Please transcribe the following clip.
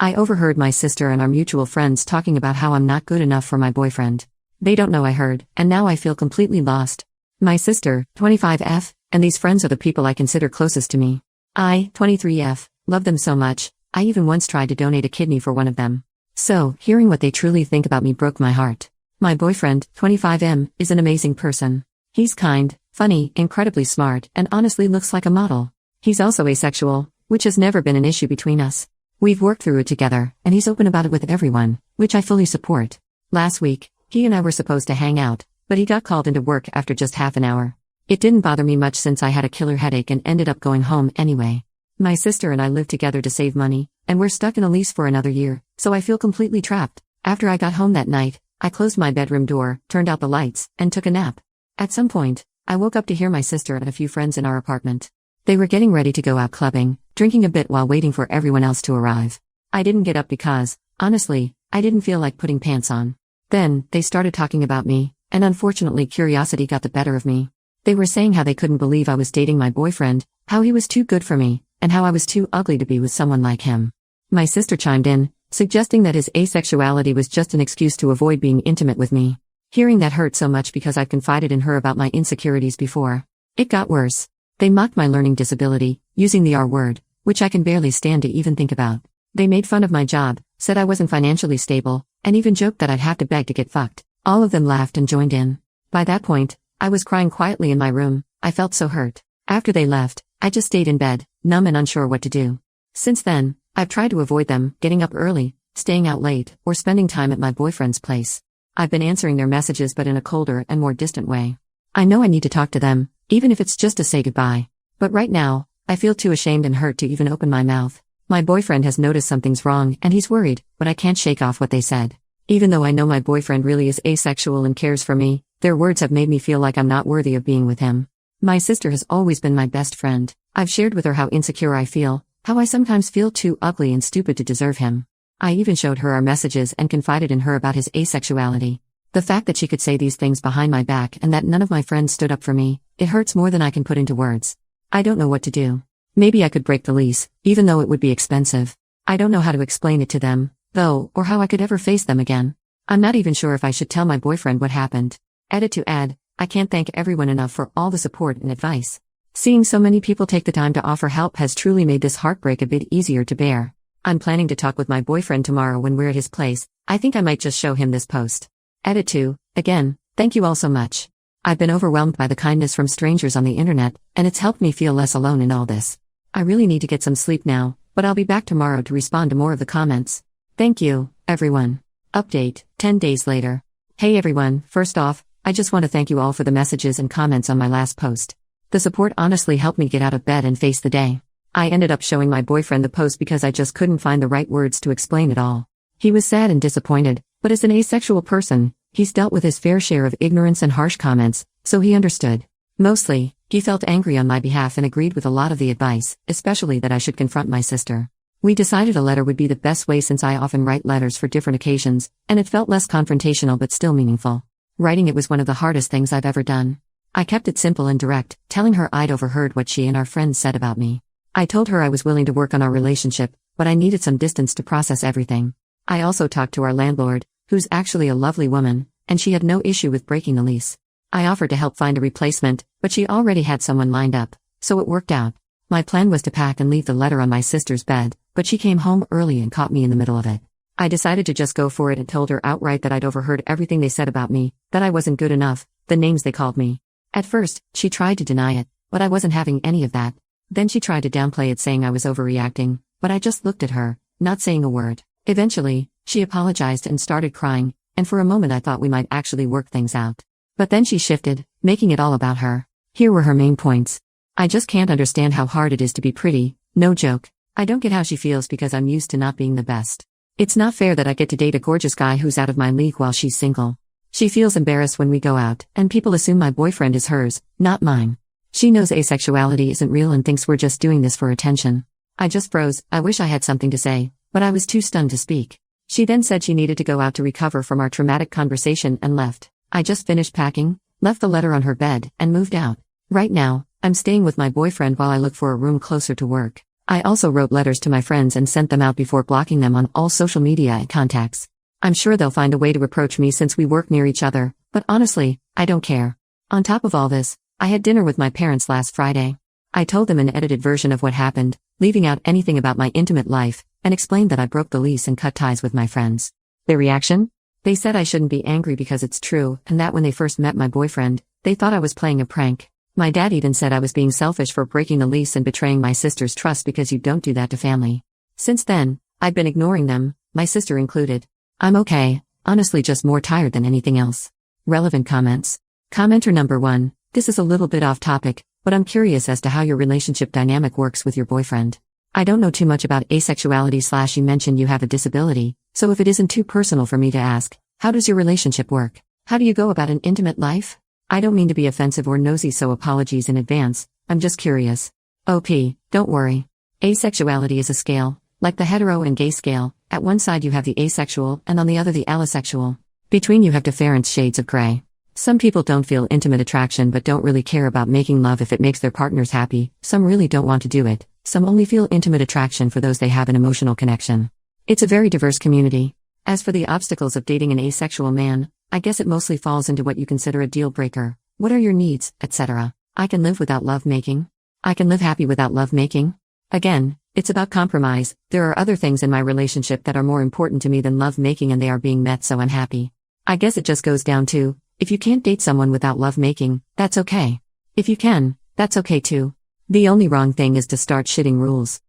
I overheard my sister and our mutual friends talking about how I'm not good enough for my boyfriend. They don't know I heard, and now I feel completely lost. My sister, 25F, and these friends are the people I consider closest to me. I, 23F, love them so much, I even once tried to donate a kidney for one of them. So, hearing what they truly think about me broke my heart. My boyfriend, 25M, is an amazing person. He's kind, funny, incredibly smart, and honestly looks like a model. He's also asexual, which has never been an issue between us. We've worked through it together, and he's open about it with everyone, which I fully support. Last week, he and I were supposed to hang out, but he got called into work after just half an hour. It didn't bother me much since I had a killer headache and ended up going home anyway. My sister and I live together to save money, and we're stuck in a lease for another year, so I feel completely trapped. After I got home that night, I closed my bedroom door, turned out the lights, and took a nap. At some point, I woke up to hear my sister and a few friends in our apartment. They were getting ready to go out clubbing, drinking a bit while waiting for everyone else to arrive. I didn't get up because, honestly, I didn't feel like putting pants on. Then, they started talking about me, and unfortunately curiosity got the better of me. They were saying how they couldn't believe I was dating my boyfriend, how he was too good for me, and how I was too ugly to be with someone like him. My sister chimed in, suggesting that his asexuality was just an excuse to avoid being intimate with me. Hearing that hurt so much because I've confided in her about my insecurities before. It got worse. They mocked my learning disability, using the R word, which I can barely stand to even think about. They made fun of my job, said I wasn't financially stable, and even joked that I'd have to beg to get fucked. All of them laughed and joined in. By that point, I was crying quietly in my room. I felt so hurt. After they left, I just stayed in bed, numb and unsure what to do. Since then, I've tried to avoid them, getting up early, staying out late, or spending time at my boyfriend's place. I've been answering their messages but in a colder and more distant way. I know I need to talk to them, even if it's just to say goodbye. But right now, I feel too ashamed and hurt to even open my mouth. My boyfriend has noticed something's wrong and he's worried, but I can't shake off what they said. Even though I know my boyfriend really is asexual and cares for me, their words have made me feel like I'm not worthy of being with him. My sister has always been my best friend. I've shared with her how insecure I feel, how I sometimes feel too ugly and stupid to deserve him. I even showed her our messages and confided in her about his asexuality. The fact that she could say these things behind my back and that none of my friends stood up for me, it hurts more than I can put into words. I don't know what to do. Maybe I could break the lease, even though it would be expensive. I don't know how to explain it to them, though, or how I could ever face them again. I'm not even sure if I should tell my boyfriend what happened. Edit to add, I can't thank everyone enough for all the support and advice. Seeing so many people take the time to offer help has truly made this heartbreak a bit easier to bear. I'm planning to talk with my boyfriend tomorrow when we're at his place. I think I might just show him this post. Edit to, again, thank you all so much. I've been overwhelmed by the kindness from strangers on the internet, and it's helped me feel less alone in all this. I really need to get some sleep now, but I'll be back tomorrow to respond to more of the comments. Thank you, everyone. Update, 10 days later. Hey everyone, first off, I just want to thank you all for the messages and comments on my last post. The support honestly helped me get out of bed and face the day. I ended up showing my boyfriend the post because I just couldn't find the right words to explain it all. He was sad and disappointed, but as an asexual person, he's dealt with his fair share of ignorance and harsh comments, so he understood. Mostly, he felt angry on my behalf and agreed with a lot of the advice, especially that I should confront my sister. We decided a letter would be the best way since I often write letters for different occasions, and it felt less confrontational but still meaningful. Writing it was one of the hardest things I've ever done. I kept it simple and direct, telling her I'd overheard what she and our friends said about me. I told her I was willing to work on our relationship, but I needed some distance to process everything. I also talked to our landlord, who's actually a lovely woman, and she had no issue with breaking the lease. I offered to help find a replacement, but she already had someone lined up, so it worked out. My plan was to pack and leave the letter on my sister's bed, but she came home early and caught me in the middle of it. I decided to just go for it and told her outright that I'd overheard everything they said about me, that I wasn't good enough, the names they called me. At first, she tried to deny it, but I wasn't having any of that. Then she tried to downplay it saying I was overreacting, but I just looked at her, not saying a word. Eventually, she apologized and started crying, and for a moment I thought we might actually work things out. But then she shifted, making it all about her. Here were her main points. I just can't understand how hard it is to be pretty, no joke. I don't get how she feels because I'm used to not being the best. It's not fair that I get to date a gorgeous guy who's out of my league while she's single. She feels embarrassed when we go out, and people assume my boyfriend is hers, not mine. She knows asexuality isn't real and thinks we're just doing this for attention. I just froze. I wish I had something to say, but I was too stunned to speak. She then said she needed to go out to recover from our traumatic conversation and left. I just finished packing, left the letter on her bed, and moved out. Right now, I'm staying with my boyfriend while I look for a room closer to work. I also wrote letters to my friends and sent them out before blocking them on all social media and contacts. I'm sure they'll find a way to reproach me since we work near each other, but honestly, I don't care. On top of all this, I had dinner with my parents last Friday. I told them an edited version of what happened, leaving out anything about my intimate life, and explained that I broke the lease and cut ties with my friends. Their reaction? They said I shouldn't be angry because it's true, and that when they first met my boyfriend, they thought I was playing a prank. My dad even said I was being selfish for breaking the lease and betraying my sister's trust because you don't do that to family. Since then, I've been ignoring them, my sister included. I'm okay, honestly just more tired than anything else. Relevant comments. Commenter number 1, this is a little bit off topic, but I'm curious as to how your relationship dynamic works with your boyfriend. I don't know too much about asexuality / you mentioned you have a disability, so if it isn't too personal for me to ask, how does your relationship work? How do you go about an intimate life? I don't mean to be offensive or nosy, so apologies in advance, I'm just curious. OP, don't worry. Asexuality is a scale, like the hetero and gay scale. At one side you have the asexual and on the other the allisexual. Between you have different shades of gray. Some people don't feel intimate attraction but don't really care about making love if it makes their partners happy, some really don't want to do it, some only feel intimate attraction for those they have an emotional connection. It's a very diverse community. As for the obstacles of dating an asexual man, I guess it mostly falls into what you consider a deal breaker. What are your needs, etc. I can live without love making. I can live happy without love making. Again, it's about compromise. There are other things in my relationship that are more important to me than love making and they are being met, so I'm happy. I guess it just goes down to, if you can't date someone without love making, that's okay. If you can, that's okay too. The only wrong thing is to start shitting rules.